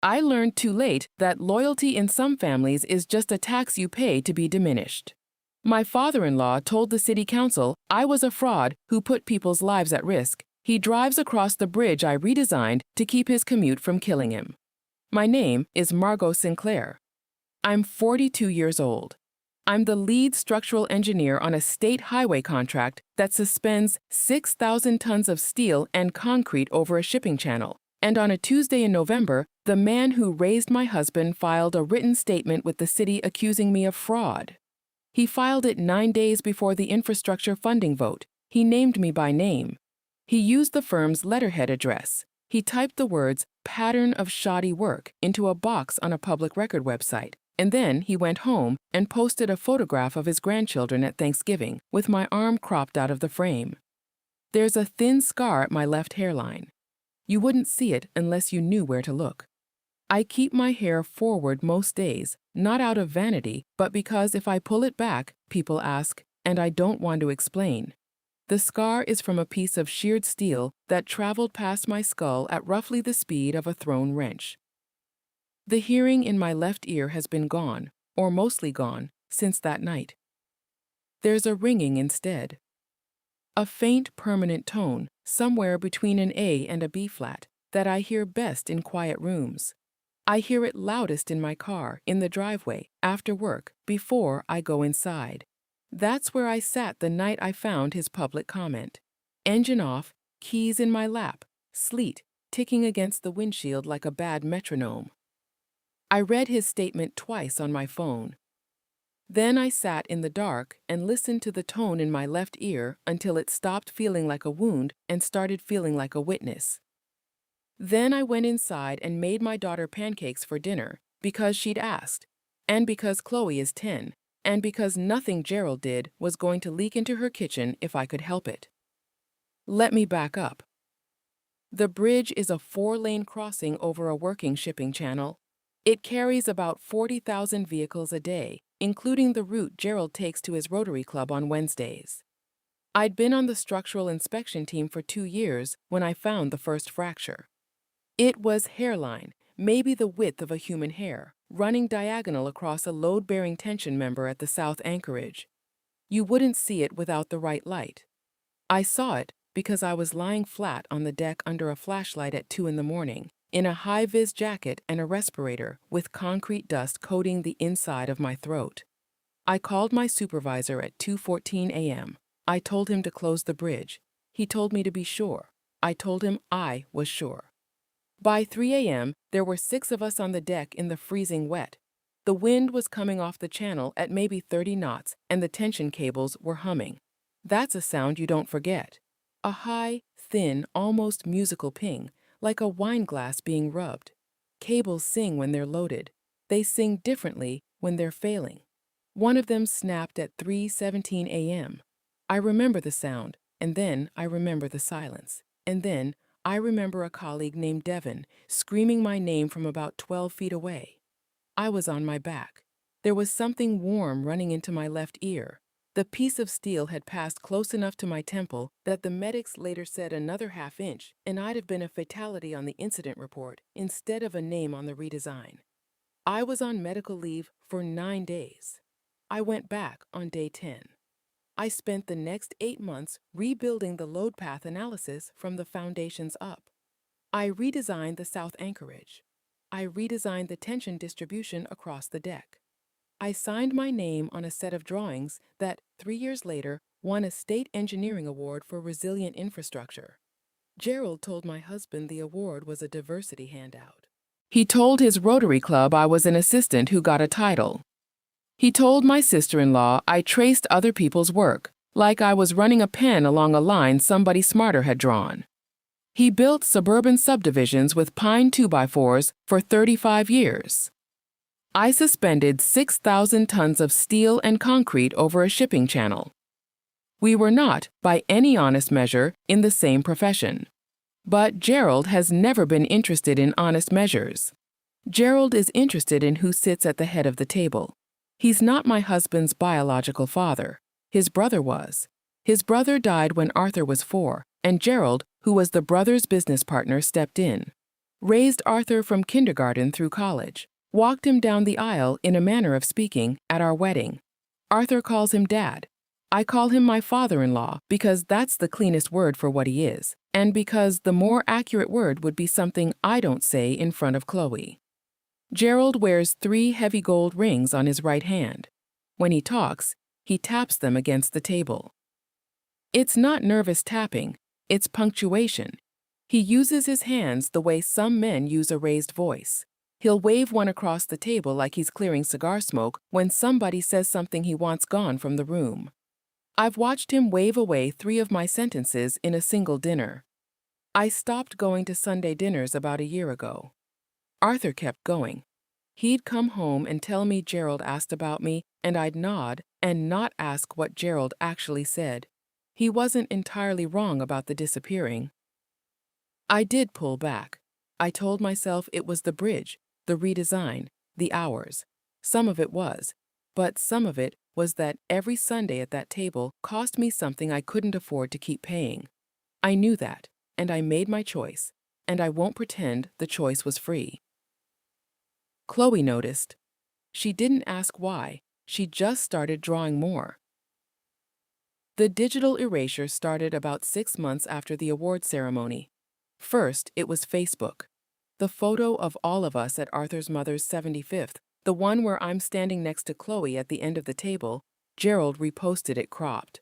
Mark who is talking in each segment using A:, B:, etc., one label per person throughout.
A: I learned too late that loyalty in some families is just a tax you pay to be diminished. My father-in-law told the city council I was a fraud who put people's lives at risk. He drives across the bridge I redesigned to keep his commute from killing him. My name is Margot Sinclair. I'm 42 years old. I'm the lead structural engineer on a state highway contract that suspends 6,000 tons of steel and concrete over a shipping channel. And on a Tuesday in November, the man who raised my husband filed a written statement with the city accusing me of fraud. He filed it 9 days before the infrastructure funding vote. He named me by name. He used the firm's letterhead address. He typed the words "pattern of shoddy work" into a box on a public record website. And then he went home and posted a photograph of his grandchildren at Thanksgiving with my arm cropped out of the frame. There's a thin scar at my left hairline. You wouldn't see it unless you knew where to look. I keep my hair forward most days, not out of vanity, but because if I pull it back, people ask, and I don't want to explain. The scar is from a piece of sheared steel that traveled past my skull at roughly the speed of a thrown wrench. The hearing in my left ear has been gone, or mostly gone, since that night. There's a ringing instead. A faint, permanent tone, somewhere between an A and a B flat, that I hear best in quiet rooms. I hear it loudest in my car, in the driveway, after work, before I go inside. That's where I sat the night I found his public comment. Engine off, keys in my lap, sleet ticking against the windshield like a bad metronome. I read his statement twice on my phone. Then I sat in the dark and listened to the tone in my left ear until it stopped feeling like a wound and started feeling like a witness. Then I went inside and made my daughter pancakes for dinner because she'd asked, and because Chloe is 10, and because nothing Gerald did was going to leak into her kitchen if I could help it. Let me back up. The bridge is a 4-lane crossing over a working shipping channel. It carries about 40,000 vehicles a day, including the route Gerald takes to his Rotary Club on Wednesdays. I'd been on the structural inspection team for 2 years when I found the first fracture. It was hairline, maybe the width of a human hair, running diagonal across a load-bearing tension member at the south anchorage. You wouldn't see it without the right light. I saw it because I was lying flat on the deck under a flashlight at 2 in the morning, in a high-vis jacket and a respirator with concrete dust coating the inside of my throat. I called my supervisor at 2:14 a.m. I told him to close the bridge. He told me to be sure. I told him I was sure. By 3 a.m., there were 6 of us on the deck in the freezing wet. The wind was coming off the channel at maybe 30 knots, and the tension cables were humming. That's a sound you don't forget. A high, thin, almost musical ping, like a wine glass being rubbed. Cables sing when they're loaded. They sing differently when they're failing. One of them snapped at 3:17 a.m. I remember the sound, and then I remember the silence, and then I remember a colleague named Devin screaming my name from about 12 feet away. I was on my back. There was something warm running into my left ear. The piece of steel had passed close enough to my temple that the medics later said another half-inch, and I'd have been a fatality on the incident report instead of a name on the redesign. I was on medical leave for 9 days. I went back on day 10. I spent the next 8 months rebuilding the load path analysis from the foundations up. I redesigned the south anchorage. I redesigned the tension distribution across the deck. I signed my name on a set of drawings that, 3 years later, won a state engineering award for resilient infrastructure. Gerald told my husband the award was a diversity handout. He told his Rotary Club I was an assistant who got a title. He told my sister-in-law I traced other people's work, like I was running a pen along a line somebody smarter had drawn. He built suburban subdivisions with pine 2x4s for 35 years. I suspended 6,000 tons of steel and concrete over a shipping channel. We were not, by any honest measure, in the same profession. But Gerald has never been interested in honest measures. Gerald is interested in who sits at the head of the table. He's not my husband's biological father. His brother was. His brother died when Arthur was 4, and Gerald, who was the brother's business partner, stepped in. Raised Arthur from kindergarten through college. Walked him down the aisle, in a manner of speaking, at our wedding. Arthur calls him Dad. I call him my father-in-law because that's the cleanest word for what he is, and because the more accurate word would be something I don't say in front of Chloe. Gerald wears 3 heavy gold rings on his right hand. When he talks, he taps them against the table. It's not nervous tapping, it's punctuation. He uses his hands the way some men use a raised voice. He'll wave one across the table like he's clearing cigar smoke when somebody says something he wants gone from the room. I've watched him wave away 3 of my sentences in a single dinner. I stopped going to Sunday dinners about a year ago. Arthur kept going. He'd come home and tell me Gerald asked about me, and I'd nod and not ask what Gerald actually said. He wasn't entirely wrong about the disappearing. I did pull back. I told myself it was the bridge, the redesign, the hours. Some of it was, but some of it was that every Sunday at that table cost me something I couldn't afford to keep paying. I knew that, and I made my choice, and I won't pretend the choice was free. Chloe noticed. She didn't ask why, she just started drawing more. The digital erasure started about 6 months after the award ceremony. First, it was Facebook. The photo of all of us at Arthur's mother's 75th, the one where I'm standing next to Chloe at the end of the table, Gerald reposted it cropped.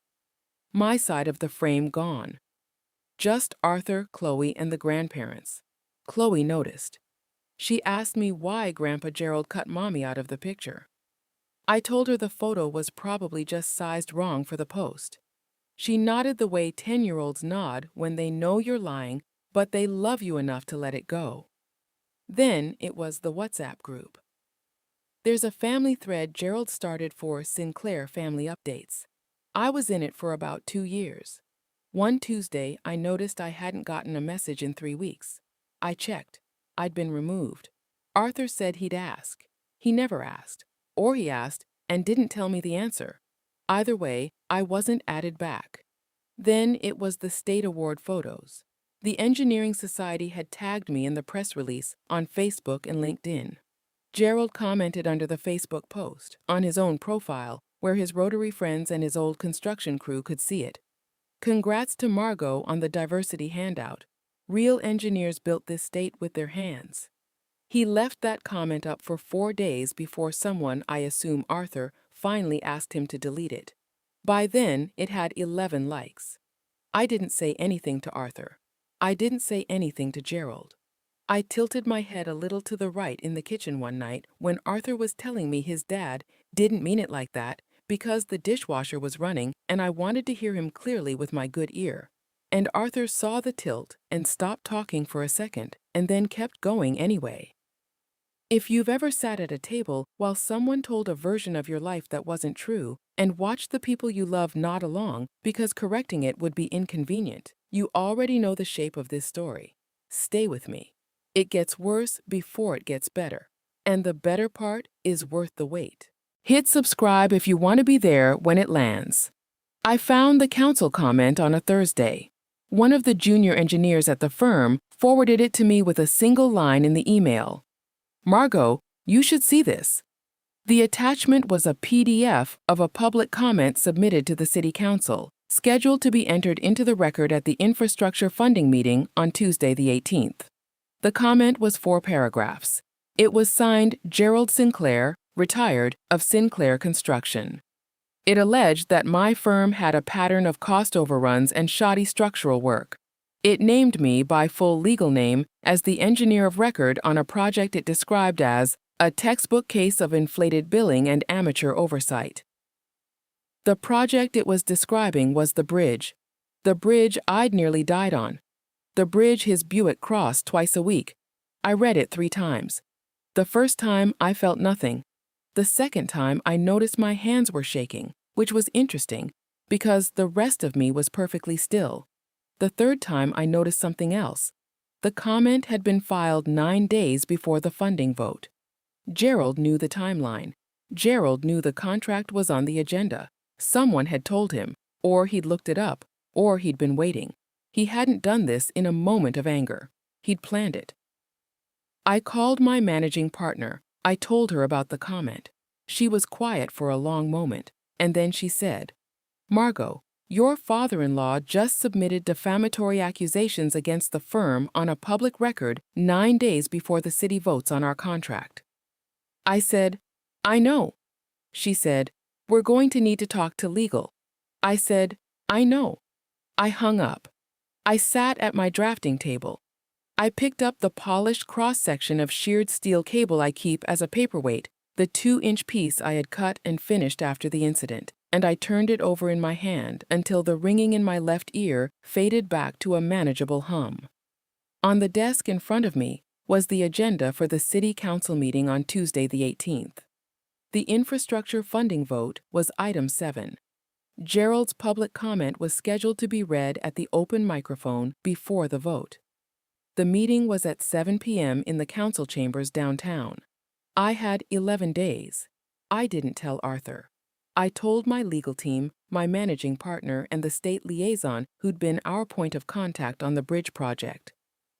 A: My side of the frame gone. Just Arthur, Chloe, and the grandparents. Chloe noticed. She asked me why Grandpa Gerald cut Mommy out of the picture. I told her the photo was probably just sized wrong for the post. She nodded the way 10-year-olds nod when they know you're lying, but they love you enough to let it go. Then it was the WhatsApp group. There's a family thread Gerald started for Sinclair Family Updates. I was in it for about 2 years. One Tuesday, I noticed I hadn't gotten a message in 3 weeks. I checked. I'd been removed. Arthur said he'd ask. He never asked. Or he asked and didn't tell me the answer. Either way, I wasn't added back. Then it was the state award photos. The Engineering Society had tagged me in the press release on Facebook and LinkedIn. Gerald commented under the Facebook post, on his own profile, where his Rotary friends and his old construction crew could see it. Congrats to Margot on the diversity handout. Real engineers built this state with their hands. He left that comment up for 4 days before someone, I assume Arthur, finally asked him to delete it. By then, it had 11 likes. I didn't say anything to Arthur. I didn't say anything to Gerald. I tilted my head a little to the right in the kitchen one night when Arthur was telling me his dad didn't mean it like that because the dishwasher was running and I wanted to hear him clearly with my good ear. And Arthur saw the tilt and stopped talking for a second and then kept going anyway. If you've ever sat at a table while someone told a version of your life that wasn't true and watched the people you love nod along because correcting it would be inconvenient, you already know the shape of this story. Stay with me. It gets worse before it gets better, and the better part is worth the wait. Hit subscribe if you want to be there when it lands. I found the council comment on a Thursday. One of the junior engineers at the firm forwarded it to me with a single line in the email. Margot, you should see this. The attachment was a PDF of a public comment submitted to the City Council, scheduled to be entered into the record at the infrastructure funding meeting on Tuesday the 18th. The comment was 4 paragraphs. It was signed Gerald Sinclair, retired, of Sinclair Construction. It alleged that my firm had a pattern of cost overruns and shoddy structural work. It named me by full legal name as the engineer of record on a project it described as a textbook case of inflated billing and amateur oversight. The project it was describing was the bridge I'd nearly died on. The bridge his Buick crossed twice a week. I read it 3 times. The first time, I felt nothing. The second time, I noticed my hands were shaking, which was interesting, because the rest of me was perfectly still. The third time, I noticed something else. The comment had been filed 9 days before the funding vote. Gerald knew the timeline. Gerald knew the contract was on the agenda. Someone had told him, or he'd looked it up, or he'd been waiting. He hadn't done this in a moment of anger. He'd planned it. I called my managing partner. I told her about the comment. She was quiet for a long moment, and then she said, "Margot, your father-in-law just submitted defamatory accusations against the firm on a public record 9 days before the city votes on our contract." I said, "I know." She said, "We're going to need to talk to legal." I said, "I know." I hung up. I sat at my drafting table. I picked up the polished cross-section of sheared steel cable I keep as a paperweight, the 2-inch piece I had cut and finished after the incident, and I turned it over in my hand until the ringing in my left ear faded back to a manageable hum. On the desk in front of me was the agenda for the City Council meeting on Tuesday the 18th. The infrastructure funding vote was item 7. Gerald's public comment was scheduled to be read at the open microphone before the vote. The meeting was at 7 p.m. in the council chambers downtown. I had 11 days. I didn't tell Arthur. I told my legal team, my managing partner, and the state liaison who'd been our point of contact on the bridge project.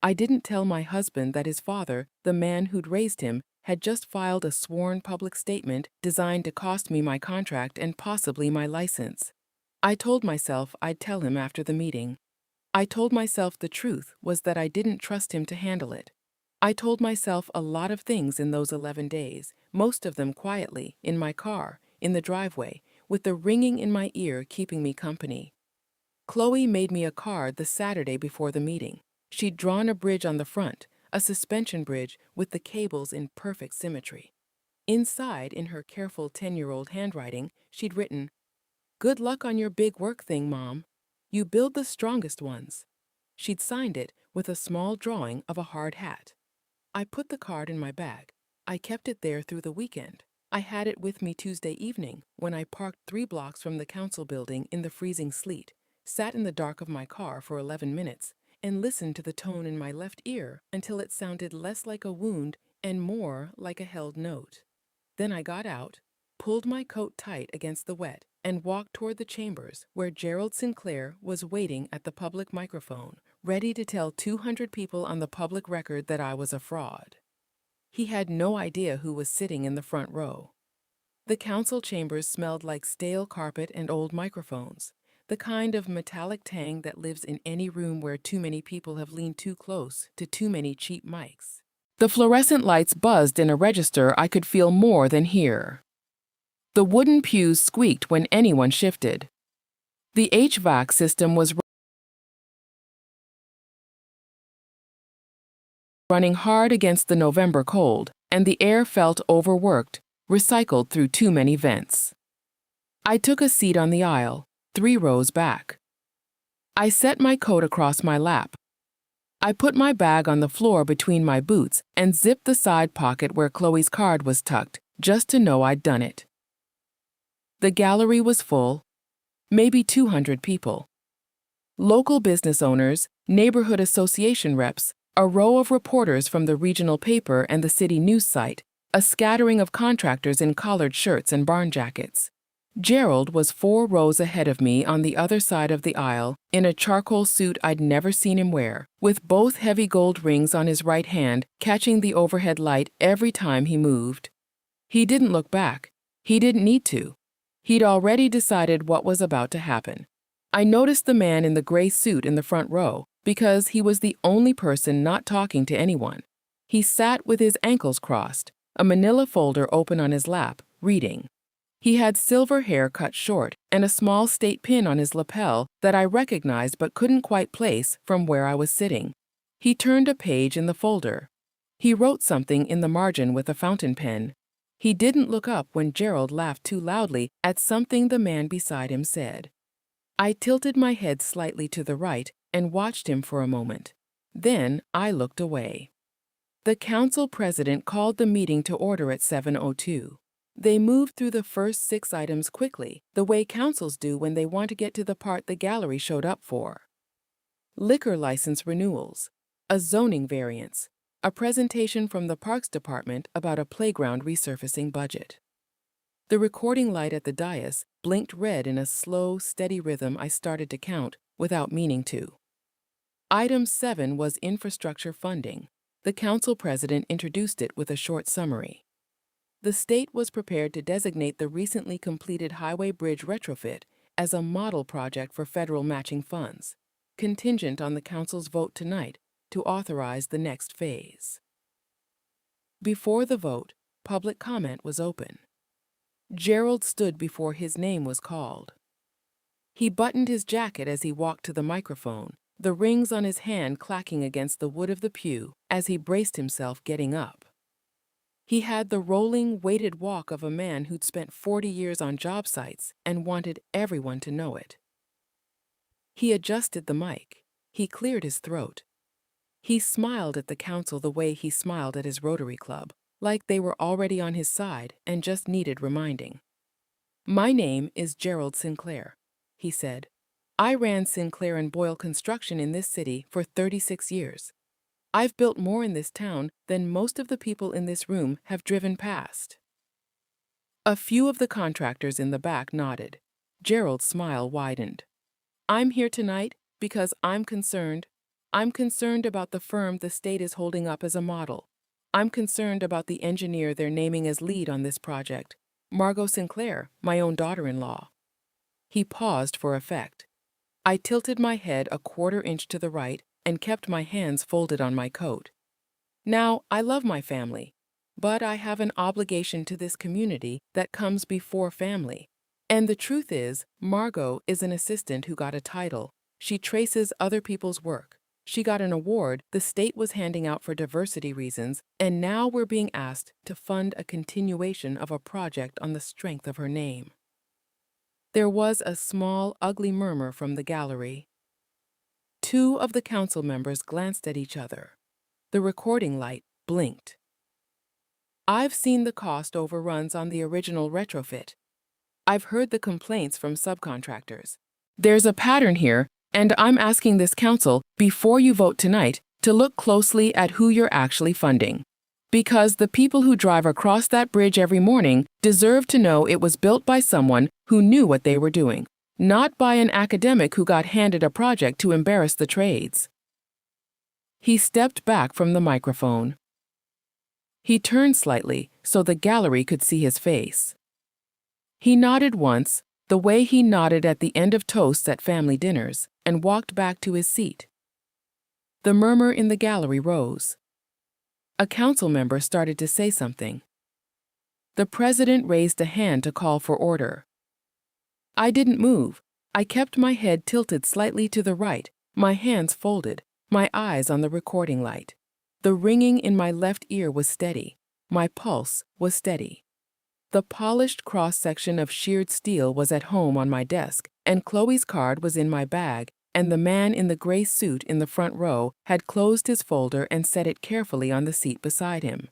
A: I didn't tell my husband that his father, the man who'd raised him, had just filed a sworn public statement designed to cost me my contract and possibly my license. I told myself I'd tell him after the meeting. I told myself the truth was that I didn't trust him to handle it. I told myself a lot of things in those 11 days, most of them quietly, in my car, in the driveway, with the ringing in my ear keeping me company. Chloe made me a card the Saturday before the meeting. She'd drawn a bridge on the front, a suspension bridge with the cables in perfect symmetry. Inside, in her careful 10-year-old handwriting, she'd written, "Good luck on your big work thing, Mom. You build the strongest ones." She'd signed it with a small drawing of a hard hat. I put the card in my bag. I kept it there through the weekend. I had it with me Tuesday evening when I parked 3 blocks from the council building in the freezing sleet, sat in the dark of my car for 11 minutes, and listened to the tone in my left ear until it sounded less like a wound and more like a held note. Then I got out, pulled my coat tight against the wet, and walked toward the chambers where Gerald Sinclair was waiting at the public microphone, ready to tell 200 people on the public record that I was a fraud. He had no idea who was sitting in the front row. The council chambers smelled like stale carpet and old microphones, the kind of metallic tang that lives in any room where too many people have leaned too close to too many cheap mics. The fluorescent lights buzzed in a register I could feel more than hear. The wooden pews squeaked when anyone shifted. The HVAC system was running hard against the November cold, and the air felt overworked, recycled through too many vents. I took a seat on the aisle, 3 rows back. I set my coat across my lap. I put my bag on the floor between my boots and zipped the side pocket where Chloe's card was tucked, just to know I'd done it. The gallery was full, maybe 200 people. Local business owners, neighborhood association reps, a row of reporters from the regional paper and the city news site, a scattering of contractors in collared shirts and barn jackets. Gerald was 4 rows ahead of me on the other side of the aisle, in a charcoal suit I'd never seen him wear, with both heavy gold rings on his right hand catching the overhead light every time he moved. He didn't look back. He didn't need to. He'd already decided what was about to happen. I noticed the man in the gray suit in the front row because he was the only person not talking to anyone. He sat with his ankles crossed, a manila folder open on his lap, reading. He had silver hair cut short and a small state pin on his lapel that I recognized but couldn't quite place from where I was sitting. He turned a page in the folder. He wrote something in the margin with a fountain pen. He didn't look up when Gerald laughed too loudly at something the man beside him said. I tilted my head slightly to the right and watched him for a moment. Then I looked away. The council president called the meeting to order at 7:02. They moved through the first 6 items quickly, the way councils do when they want to get to the part the gallery showed up for. Liquor license renewals, a zoning variance, a presentation from the Parks Department about a playground resurfacing budget. The recording light at the dais blinked red in a slow, steady rhythm I started to count without meaning to. Item 7 was infrastructure funding. The council president introduced it with a short summary. The state was prepared to designate the recently completed highway bridge retrofit as a model project for federal matching funds, contingent on the council's vote tonight to authorize the next phase. Before the vote, public comment was open. Gerald stood before his name was called. He buttoned his jacket as he walked to the microphone, the rings on his hand clacking against the wood of the pew as he braced himself getting up. He had the rolling, weighted walk of a man who'd spent 40 years on job sites and wanted everyone to know it. He adjusted the mic. He cleared his throat. He smiled at the council the way he smiled at his Rotary Club, like they were already on his side and just needed reminding. "My name is Gerald Sinclair," he said. "I ran Sinclair and Boyle Construction in this city for 36 years. I've built more in this town than most of the people in this room have driven past." A few of the contractors in the back nodded. Gerald's smile widened. "I'm here tonight because I'm concerned. I'm concerned about the firm the state is holding up as a model. I'm concerned about the engineer they're naming as lead on this project, Margot Sinclair, my own daughter-in-law." He paused for effect. I tilted my head a quarter inch to the right and kept my hands folded on my coat. Now, I love my family, but I have an obligation to this community that comes before family. And the truth is, Margot is an assistant who got a title. She traces other people's work. She got an award the state was handing out for diversity reasons, and now we're being asked to fund a continuation of a project on the strength of her name. There was a small, ugly murmur from the gallery. Two of the council members glanced at each other. The recording light blinked. "I've seen the cost overruns on the original retrofit. I've heard the complaints from subcontractors. There's a pattern here, and I'm asking this council, before you vote tonight, to look closely at who you're actually funding. Because the people who drive across that bridge every morning deserve to know it was built by someone who knew what they were doing, not by an academic who got handed a project to embarrass the trades." He stepped back from the microphone. He turned slightly so the gallery could see his face. He nodded once, the way he nodded at the end of toasts at family dinners, and walked back to his seat. The murmur in the gallery rose. A council member started to say something. The president raised a hand to call for order. I didn't move. I kept my head tilted slightly to the right, my hands folded, my eyes on the recording light. The ringing in my left ear was steady. My pulse was steady. The polished cross-section of sheared steel was at home on my desk, and Chloe's card was in my bag, and the man in the gray suit in the front row had closed his folder and set it carefully on the seat beside him.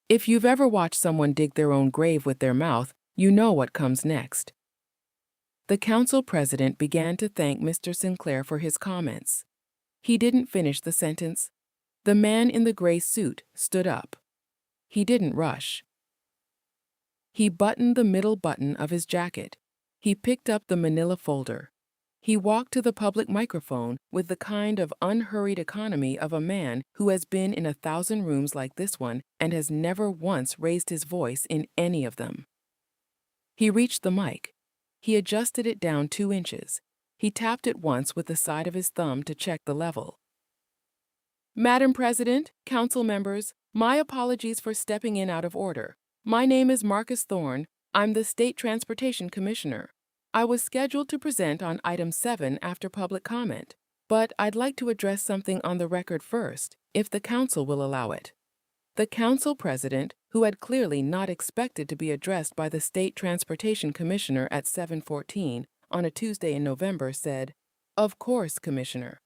A: If you've ever watched someone dig their own grave with their mouth, you know what comes next. The council president began to thank Mr. Sinclair for his comments. He didn't finish the sentence. The man in the gray suit stood up. He didn't rush. He buttoned the middle button of his jacket. He picked up the manila folder. He walked to the public microphone with the kind of unhurried economy of a man who has been in 1,000 rooms like this one and has never once raised his voice in any of them. He reached the mic. He adjusted it down 2 inches. He tapped it once with the side of his thumb to check the level. "Madam President, council members, my apologies for stepping in out of order. My name is Marcus Thorne. I'm the State Transportation Commissioner. I was scheduled to present on item 7 after public comment, but I'd like to address something on the record first, if the council will allow it." The council president, who had clearly not expected to be addressed by the State Transportation Commissioner at 7:14 on a Tuesday in November, said, "Of course, Commissioner."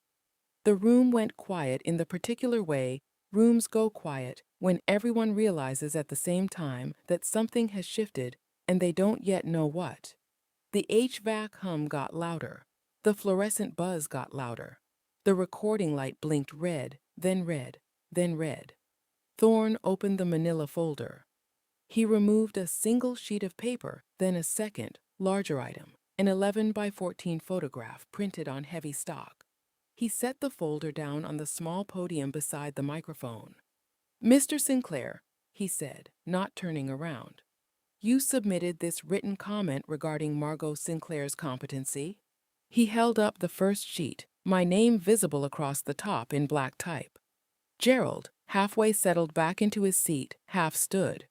A: The room went quiet in the particular way rooms go quiet when everyone realizes at the same time that something has shifted and they don't yet know what. The HVAC hum got louder. The fluorescent buzz got louder. The recording light blinked red, then red, then red. Thorne opened the manila folder. He removed a single sheet of paper, then a second, larger item, an 11 by 14 photograph printed on heavy stock. He set the folder down on the small podium beside the microphone. Mr. Sinclair, he said, not turning around. You submitted this written comment regarding Margot Sinclair's competency? He held up the first sheet, my name visible across the top in black type. Gerald, halfway settled back into his seat, half stood.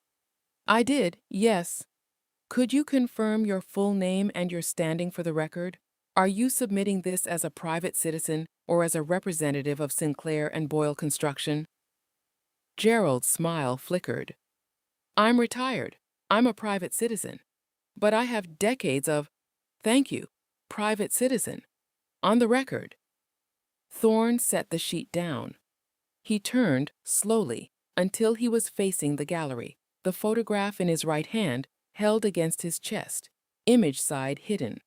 A: I did, yes. Could you confirm your full name and your standing for the record? Are you submitting this as a private citizen or as a representative of Sinclair and Boyle Construction? Gerald's smile flickered. I'm retired. I'm a private citizen. But I have decades of, thank you, private citizen. On the record. Thorne set the sheet down. He turned, slowly, until he was facing the gallery, the photograph in his right hand held against his chest, image side hidden.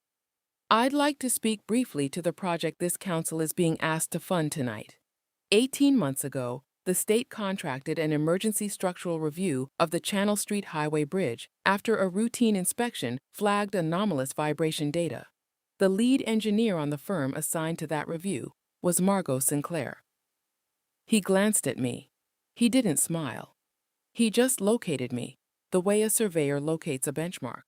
A: I'd like to speak briefly to the project this council is being asked to fund tonight. 18 months ago, the state contracted an emergency structural review of the Channel Street Highway Bridge after a routine inspection flagged anomalous vibration data. The lead engineer on the firm assigned to that review was Margot Sinclair. He glanced at me. He didn't smile. He just located me, the way a surveyor locates a benchmark.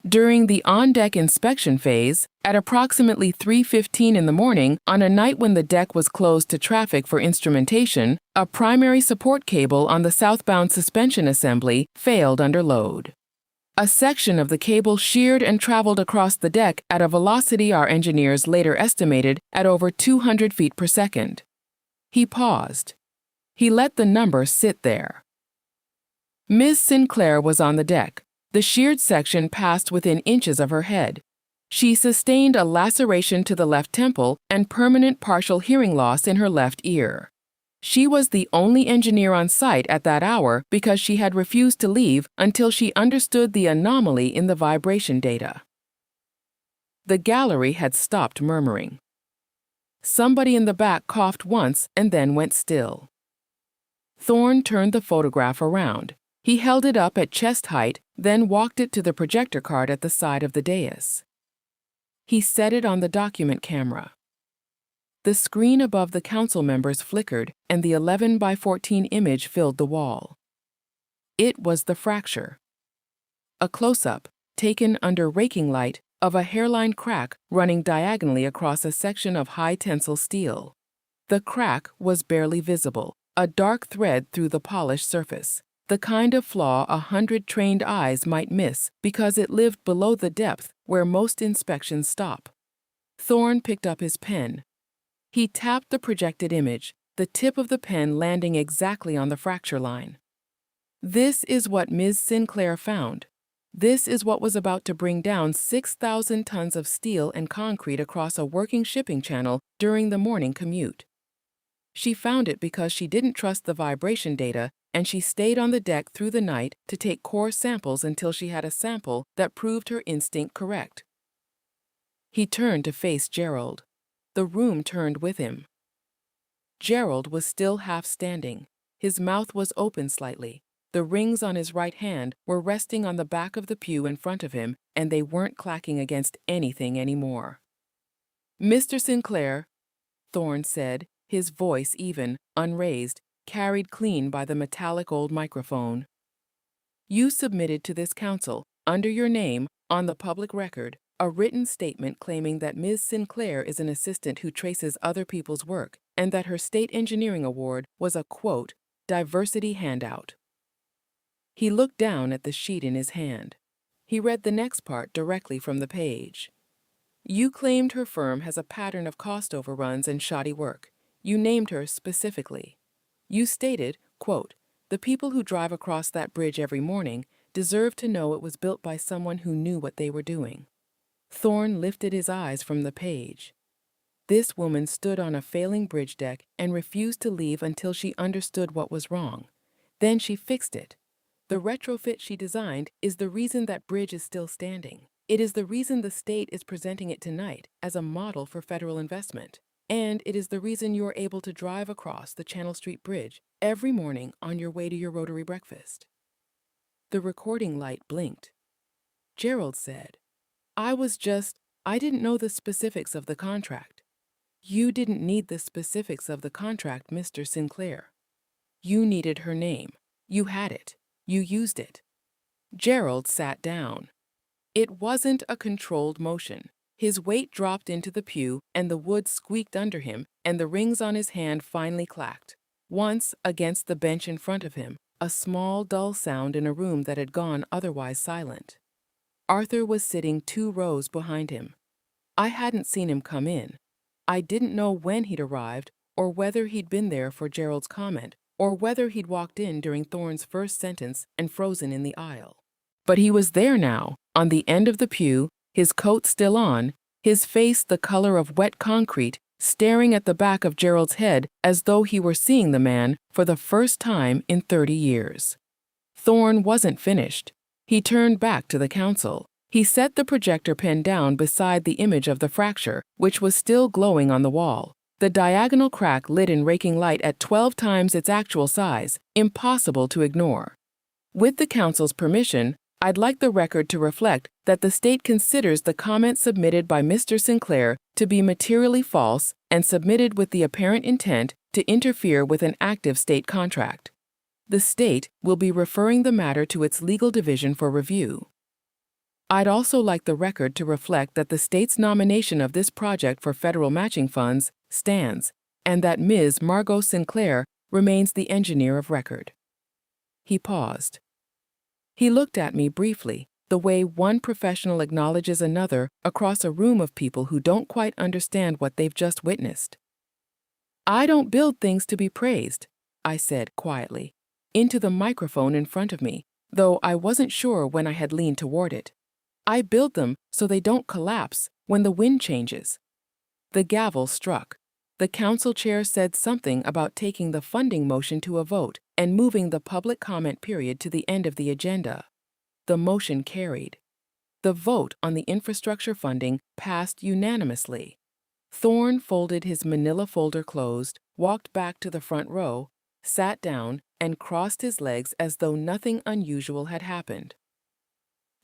A: During the on-deck inspection phase, at approximately 3:15 in the morning, on a night when the deck was closed to traffic for instrumentation, a primary support cable on the southbound suspension assembly failed under load. A section of the cable sheared and traveled across the deck at a velocity our engineers later estimated at over 200 feet per second. He paused. He let the number sit there. Ms. Sinclair was on the deck. The sheared section passed within inches of her head. She sustained a laceration to the left temple and permanent partial hearing loss in her left ear. She was the only engineer on site at that hour because she had refused to leave until she understood the anomaly in the vibration data. The gallery had stopped murmuring. Somebody in the back coughed once and then went still. Thorne turned the photograph around. He held it up at chest height, then walked it to the projector card at the side of the dais. He set it on the document camera. The screen above the council members flickered, and the 11 by 14 image filled the wall. It was the fracture. A close-up, taken under raking light, of a hairline crack running diagonally across a section of high-tensile steel. The crack was barely visible, a dark thread through the polished surface. The kind of flaw 100 trained eyes might miss because it lived below the depth where most inspections stop. Thorne picked up his pen. He tapped the projected image, the tip of the pen landing exactly on the fracture line. This is what Ms. Sinclair found. This is what was about to bring down 6,000 tons of steel and concrete across a working shipping channel during the morning commute. She found it because she didn't trust the vibration data, and she stayed on the deck through the night to take core samples until she had a sample that proved her instinct correct. He turned to face Gerald. The room turned with him. Gerald was still half standing. His mouth was open slightly. The rings on his right hand were resting on the back of the pew in front of him, and they weren't clacking against anything anymore. Mr. Sinclair, Thorne said, his voice even, unraised, carried clean by the metallic old microphone. You submitted to this council, under your name, on the public record, a written statement claiming that Ms. Sinclair is an assistant who traces other people's work, and that her state engineering award was a, quote, diversity handout. He looked down at the sheet in his hand. He read the next part directly from the page. You claimed her firm has a pattern of cost overruns and shoddy work. You named her specifically. You stated, quote, the people who drive across that bridge every morning deserve to know it was built by someone who knew what they were doing. Thorne lifted his eyes from the page. This woman stood on a failing bridge deck and refused to leave until she understood what was wrong. Then she fixed it. The retrofit she designed is the reason that bridge is still standing. It is the reason the state is presenting it tonight as a model for federal investment. And it is the reason you are able to drive across the Channel Street Bridge every morning on your way to your Rotary breakfast. The recording light blinked. Gerald said, I didn't know the specifics of the contract. You didn't need the specifics of the contract, Mr. Sinclair. You needed her name. You had it. You used it. Gerald sat down. It wasn't a controlled motion. His weight dropped into the pew, and the wood squeaked under him, and the rings on his hand finally clacked. Once, against the bench in front of him, a small, dull sound in a room that had gone otherwise silent. Arthur was sitting 2 rows behind him. I hadn't seen him come in. I didn't know when he'd arrived, or whether he'd been there for Gerald's comment, or whether he'd walked in during Thorne's first sentence and frozen in the aisle. But he was there now, on the end of the pew, his coat still on, his face the color of wet concrete, staring at the back of Gerald's head as though he were seeing the man for the first time in 30 years. Thorne wasn't finished. He turned back to the council. He set the projector pen down beside the image of the fracture, which was still glowing on the wall. The diagonal crack lit in raking light at 12 times its actual size, impossible to ignore. With the council's permission, I'd like the record to reflect that the state considers the comment submitted by Mr. Sinclair to be materially false and submitted with the apparent intent to interfere with an active state contract. The state will be referring the matter to its legal division for review. I'd also like the record to reflect that the state's nomination of this project for federal matching funds stands, and that Ms. Margot Sinclair remains the engineer of record. He paused. He looked at me briefly, the way one professional acknowledges another across a room of people who don't quite understand what they've just witnessed. I don't build things to be praised, I said quietly, into the microphone in front of me, though I wasn't sure when I had leaned toward it. I build them so they don't collapse when the wind changes. The gavel struck. The council chair said something about taking the funding motion to a vote and moving the public comment period to the end of the agenda. The motion carried. The vote on the infrastructure funding passed unanimously. Thorne folded his manila folder closed, walked back to the front row, sat down, and crossed his legs as though nothing unusual had happened.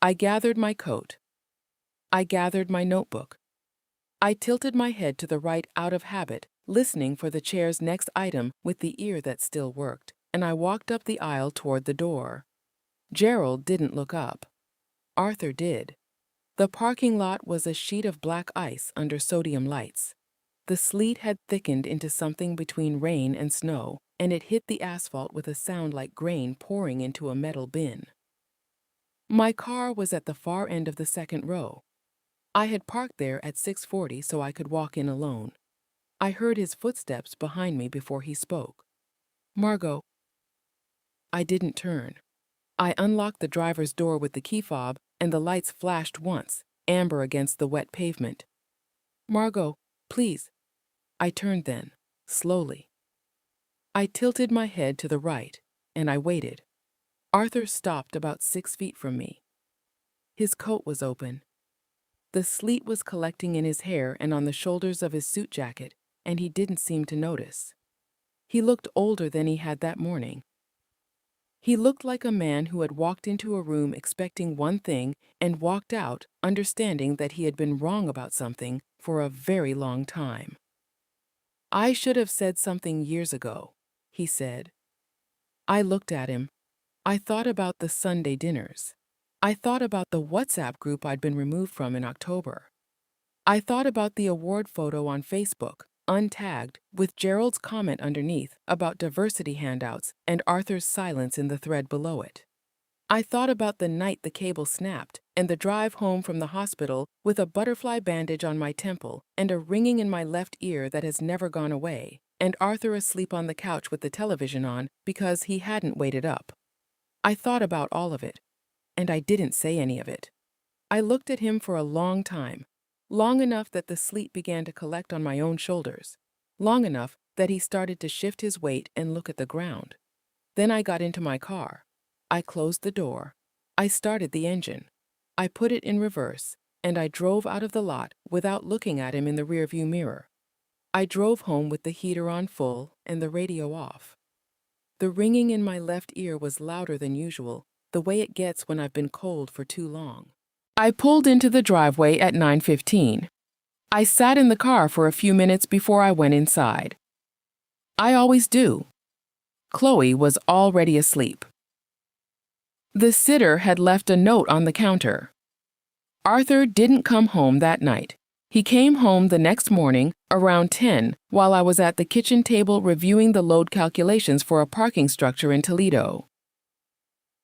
A: I gathered my coat. I gathered my notebook. I tilted my head to the right out of habit, listening for the chair's next item with the ear that still worked, and I walked up the aisle toward the door. Gerald didn't look up. Arthur did. The parking lot was a sheet of black ice under sodium lights. The sleet had thickened into something between rain and snow, and it hit the asphalt with a sound like grain pouring into a metal bin. My car was at the far end of the second row. I had parked there at 6:40 so I could walk in alone. I heard his footsteps behind me before he spoke. Margot. I didn't turn. I unlocked the driver's door with the key fob, and the lights flashed once, amber against the wet pavement. Margot, please. I turned then, slowly. I tilted my head to the right, and I waited. Arthur stopped about 6 feet from me. His coat was open. The sleet was collecting in his hair and on the shoulders of his suit jacket, and he didn't seem to notice. He looked older than he had that morning. He looked like a man who had walked into a room expecting one thing and walked out understanding that he had been wrong about something for a very long time. I should have said something years ago, he said. I looked at him. I thought about the Sunday dinners. I thought about the WhatsApp group I'd been removed from in October. I thought about the award photo on Facebook, untagged, with Gerald's comment underneath about diversity handouts and Arthur's silence in the thread below it. I thought about the night the cable snapped and the drive home from the hospital with a butterfly bandage on my temple and a ringing in my left ear that has never gone away, and Arthur asleep on the couch with the television on because he hadn't waited up. I thought about all of it, and I didn't say any of it. I looked at him for a long time, long enough that the sleet began to collect on my own shoulders, long enough that he started to shift his weight and look at the ground. Then I got into my car. I closed the door. I started the engine. I put it in reverse, and I drove out of the lot without looking at him in the rearview mirror. I drove home with the heater on full and the radio off. The ringing in my left ear was louder than usual, the way it gets when I've been cold for too long. I pulled into the driveway at 9:15. I sat in the car for a few minutes before I went inside. I always do. Chloe was already asleep. The sitter had left a note on the counter. Arthur didn't come home that night. He came home the next morning, around 10, while I was at the kitchen table reviewing the load calculations for a parking structure in Toledo.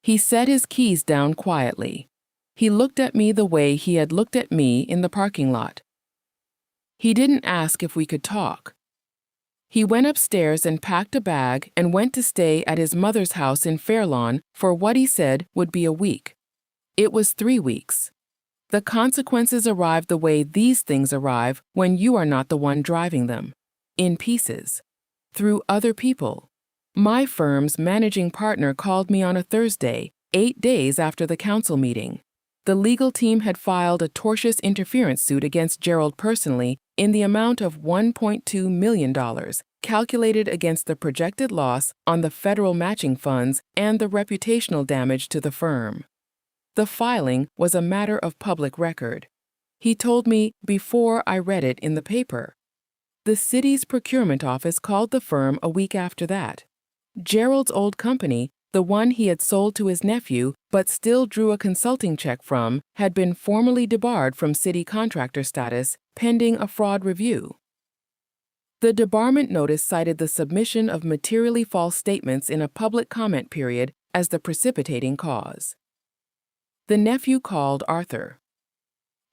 A: He set his keys down quietly. He looked at me the way he had looked at me in the parking lot. He didn't ask if we could talk. He went upstairs and packed a bag and went to stay at his mother's house in Fairlawn for what he said would be a week. It was 3 weeks. The consequences arrive the way these things arrive when you are not the one driving them. In pieces. Through other people. My firm's managing partner called me on a Thursday, 8 days after the council meeting. The legal team had filed a tortious interference suit against Gerald personally in the amount of $1.2 million, calculated against the projected loss on the federal matching funds and the reputational damage to the firm. The filing was a matter of public record. He told me before I read it in the paper. The city's procurement office called the firm a week after that. Gerald's old company, the one he had sold to his nephew but still drew a consulting check from, had been formally debarred from city contractor status pending a fraud review. The debarment notice cited the submission of materially false statements in a public comment period as the precipitating cause. The nephew called Arthur.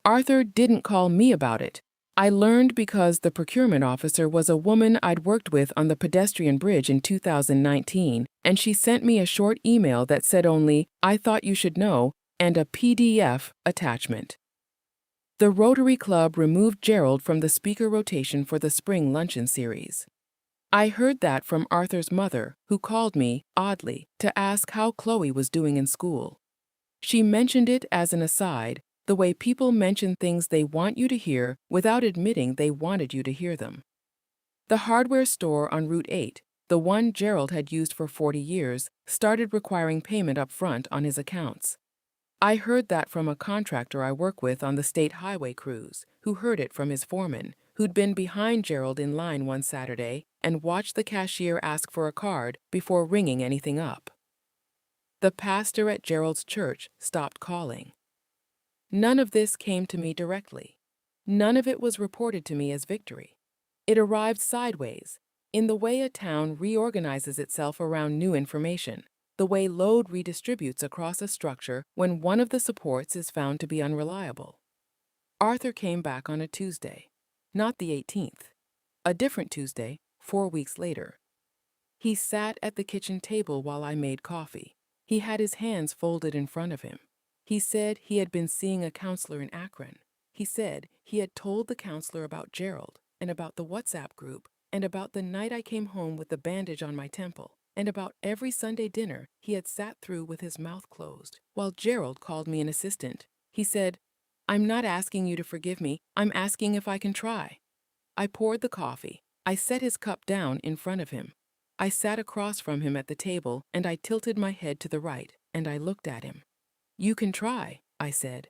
A: Arthur didn't call me about it. I learned because the procurement officer was a woman I'd worked with on the pedestrian bridge in 2019, and she sent me a short email that said only, "I thought you should know," and a PDF attachment. The Rotary Club removed Gerald from the speaker rotation for the spring luncheon series. I heard that from Arthur's mother, who called me, oddly, to ask how Chloe was doing in school. She mentioned it as an aside, the way people mention things they want you to hear without admitting they wanted you to hear them. The hardware store on Route 8, the one Gerald had used for 40 years, started requiring payment up front on his accounts. I heard that from a contractor I work with on the state highway crews, who heard it from his foreman, who'd been behind Gerald in line one Saturday and watched the cashier ask for a card before ringing anything up. The pastor at Gerald's church stopped calling. None of this came to me directly. None of it was reported to me as victory. It arrived sideways, in the way a town reorganizes itself around new information, the way load redistributes across a structure when one of the supports is found to be unreliable. Arthur came back on a Tuesday, not the 18th, a different Tuesday, 4 weeks later. He sat at the kitchen table while I made coffee. He had his hands folded in front of him. He said he had been seeing a counselor in Akron. He said he had told the counselor about Gerald and about the WhatsApp group and about the night I came home with the bandage on my temple and about every Sunday dinner he had sat through with his mouth closed while Gerald called me an assistant. He said, "I'm not asking you to forgive me. I'm asking if I can try." I poured the coffee. I set his cup down in front of him. I sat across from him at the table and I tilted my head to the right and I looked at him. "You can try," I said.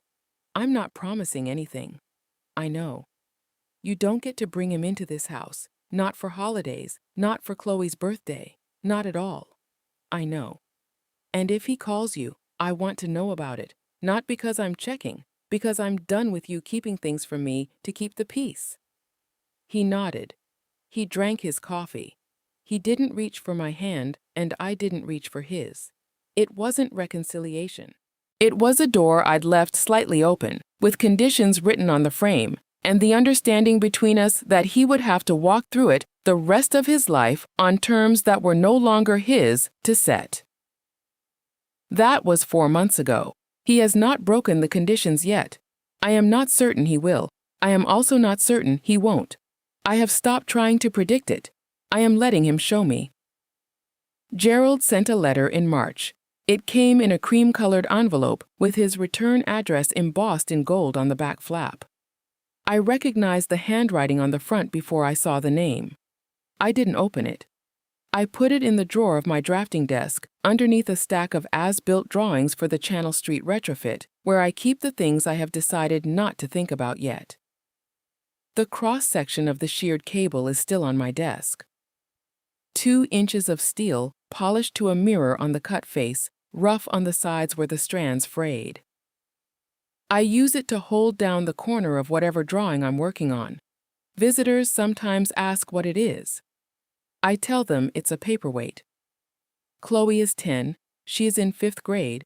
A: "I'm not promising anything. I know. You don't get to bring him into this house, not for holidays, not for Chloe's birthday, not at all. I know. And if he calls you, I want to know about it, not because I'm checking, because I'm done with you keeping things from me to keep the peace." He nodded. He drank his coffee. He didn't reach for my hand, and I didn't reach for his. It wasn't reconciliation. It was a door I'd left slightly open, with conditions written on the frame, and the understanding between us that he would have to walk through it the rest of his life on terms that were no longer his to set. That was 4 months ago. He has not broken the conditions yet. I am not certain he will. I am also not certain he won't. I have stopped trying to predict it. I am letting him show me. Gerald sent a letter in March. It came in a cream-colored envelope with his return address embossed in gold on the back flap. I recognized the handwriting on the front before I saw the name. I didn't open it. I put it in the drawer of my drafting desk, underneath a stack of as-built drawings for the Channel Street retrofit, where I keep the things I have decided not to think about yet. The cross-section of the sheared cable is still on my desk. 2 inches of steel, polished to a mirror on the cut face, rough on the sides where the strands frayed. I use it to hold down the corner of whatever drawing I'm working on. Visitors sometimes ask what it is. I tell them it's a paperweight. Chloe is 10, she is in 5th grade.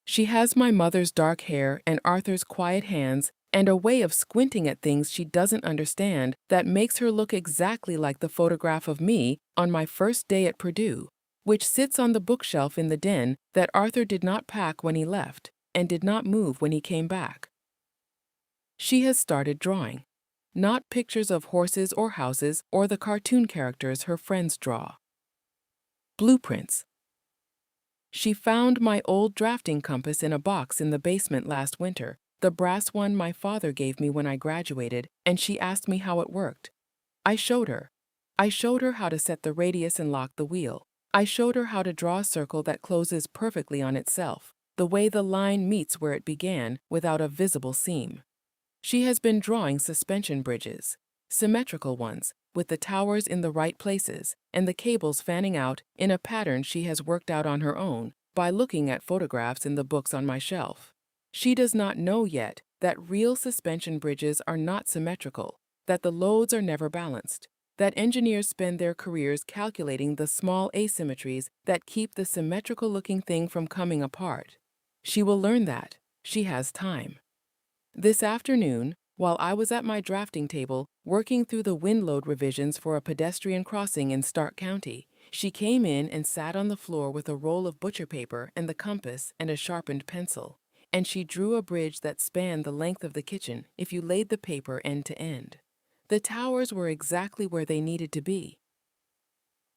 A: She has my mother's dark hair and Arthur's quiet hands and a way of squinting at things she doesn't understand that makes her look exactly like the photograph of me on my first day at Purdue, which sits on the bookshelf in the den that Arthur did not pack when he left and did not move when he came back. She has started drawing, not pictures of horses or houses or the cartoon characters her friends draw. Blueprints. She found my old drafting compass in a box in the basement last winter, the brass one my father gave me when I graduated, and she asked me how it worked. I showed her. I showed her how to set the radius and lock the wheel. I showed her how to draw a circle that closes perfectly on itself, the way the line meets where it began without a visible seam. She has been drawing suspension bridges, symmetrical ones, with the towers in the right places and the cables fanning out in a pattern she has worked out on her own by looking at photographs in the books on my shelf. She does not know yet that real suspension bridges are not symmetrical, that the loads are never balanced, that engineers spend their careers calculating the small asymmetries that keep the symmetrical-looking thing from coming apart. She will learn that. She has time. This afternoon, while I was at my drafting table working through the wind load revisions for a pedestrian crossing in Stark County, she came in and sat on the floor with a roll of butcher paper and the compass and a sharpened pencil, and she drew a bridge that spanned the length of the kitchen if you laid the paper end to end. The towers were exactly where they needed to be.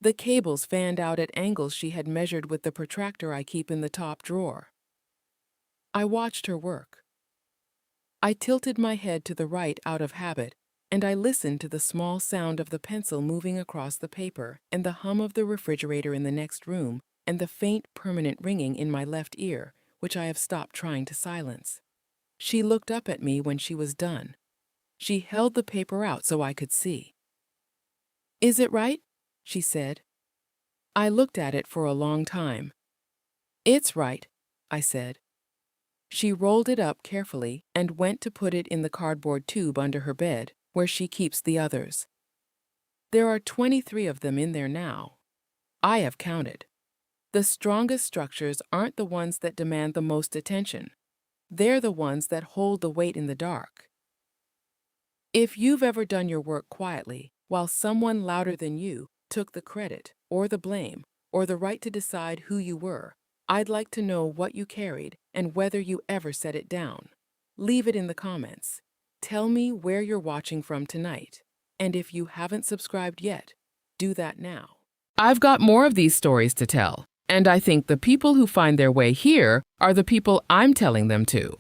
A: The cables fanned out at angles she had measured with the protractor I keep in the top drawer. I watched her work. I tilted my head to the right out of habit, and I listened to the small sound of the pencil moving across the paper and the hum of the refrigerator in the next room and the faint permanent ringing in my left ear, which I have stopped trying to silence. She looked up at me when she was done. She held the paper out so I could see. "Is it right?" she said. I looked at it for a long time. "It's right," I said. She rolled it up carefully and went to put it in the cardboard tube under her bed, where she keeps the others. There are 23 of them in there now. I have counted. The strongest structures aren't the ones that demand the most attention. They're the ones that hold the weight in the dark. If you've ever done your work quietly, while someone louder than you took the credit, or the blame, or the right to decide who you were, I'd like to know what you carried and whether you ever set it down. Leave it in the comments. Tell me where you're watching from tonight. And if you haven't subscribed yet, do that now. I've got more of these stories to tell, and I think the people who find their way here are the people I'm telling them to.